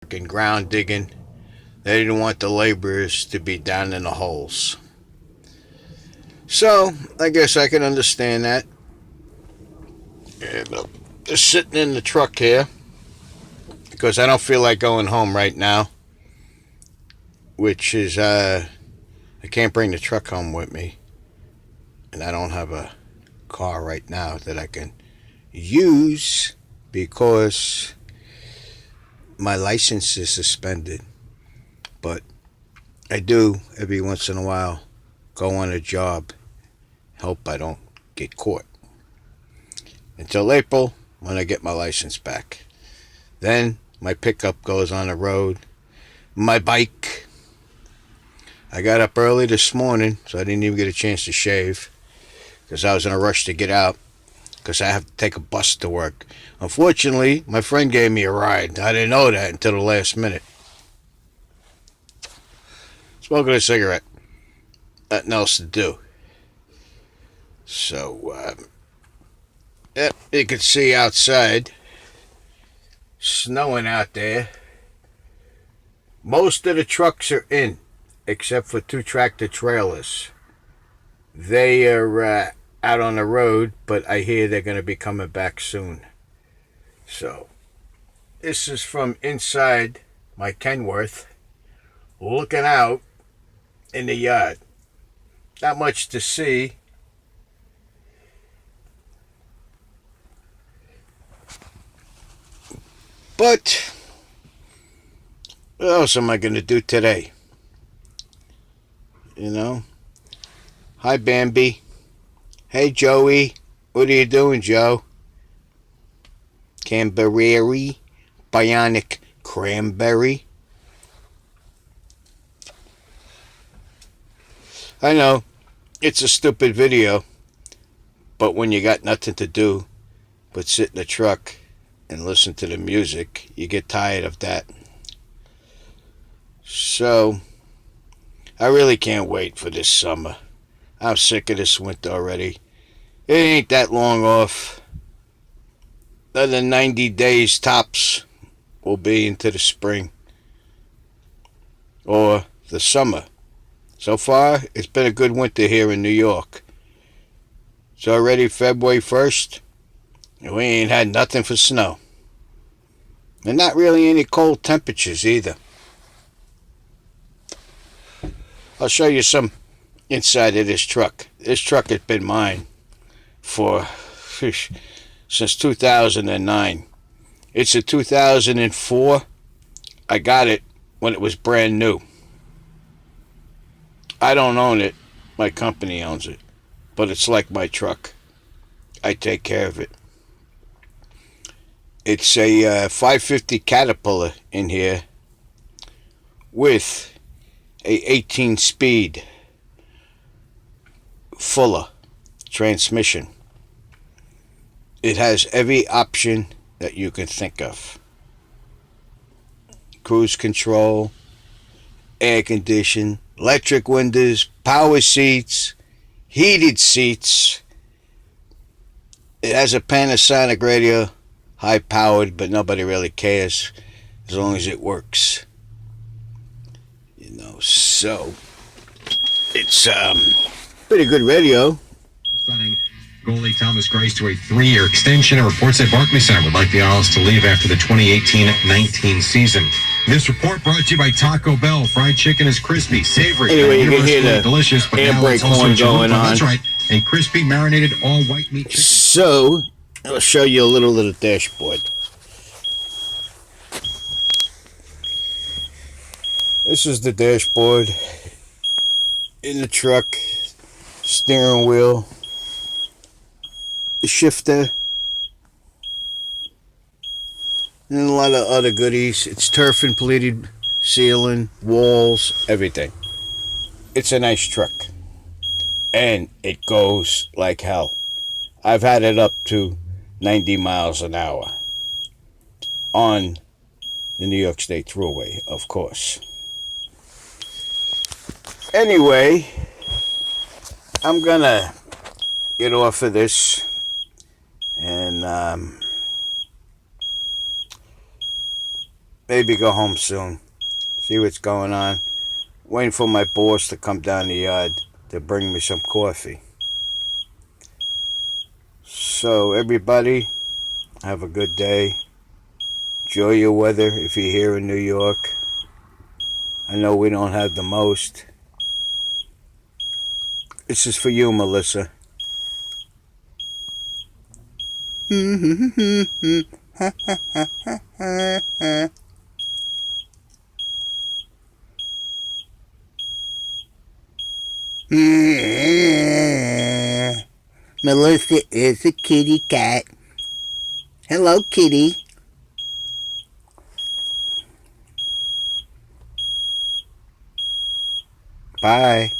and ground digging. They didn't want the laborers to be down in the holes. So I guess I can understand that. And, just sitting in the truck here because I don't feel like going home right now, which is I can't bring the truck home with me, and I don't have a car right now that I can use because my license is suspended. But I do every once in a while go on a job, hope I don't get caught. Until April, when I get my license back. Then my pickup goes on the road. My bike. I got up early this morning, so I didn't even get a chance to shave because I was in a rush to get out because I have to take a bus to work. Unfortunately, my friend gave me a ride. I didn't know that until the last minute. Smoking a cigarette. Nothing else to do. So, yep, you can see outside. Snowing out there. Most of the trucks are in, except for 2 tractor trailers. They are out on the road, but I hear they're going to be coming back soon. So, this is from inside my Kenworth, looking out in the yard. Not much to see. But what else am I going to do today? You know? Hi, Bambi. Hey, Joey. What are you doing, Joe? Canberry. Bionic cranberry. I know, it's a stupid video, but when you got nothing to do but sit in the truck and listen to the music, you get tired of that. So, I really can't wait for this summer. I'm sick of this winter already. It ain't that long off. Another 90 days tops will be into the spring or the summer. So far, it's been a good winter here in New York. It's already February 1st, and we ain't had nothing for snow. And not really any cold temperatures either. I'll show you some inside of this truck. This truck has been mine for since 2009. It's a 2004. I got it when it was brand new. I don't own it. My company owns it. But it's like my truck. I take care of it. It's a 550 Caterpillar in here with a 18-speed Fuller transmission. It has every option that you can think of. Cruise control, air conditioning, electric windows, power seats, heated seats. It has a Panasonic radio, high powered, but nobody really cares as long as it works. So it's pretty good radio. Signing goalie Thomas Greiss to a 3-year extension, and reports that Barclays Center would like the Owls to leave after the 2018-19 season. This report brought to you by Taco Bell. Fried chicken is crispy, savory, anyway, and you can hear the delicious, but air now brake it's also horn going chalupa. on. That's right, a crispy, marinated, all-white meat chicken. So, I'll show you a little of the dashboard. This is the dashboard in the truck, steering wheel, the shifter, and a lot of other goodies. It's turf and pleated ceiling, walls, everything. It's a nice truck. And it goes like hell. I've had it up to 90 miles an hour on the New York State Thruway, of course. Anyway, I'm gonna get off of this and maybe go home soon. See what's going on. Waiting for my boss to come down the yard to bring me some coffee. So, everybody, have a good day. Enjoy your weather if you're here in New York. I know we don't have the most. This is for you, Melissa. Melissa is a kitty cat. Hello, kitty. Bye.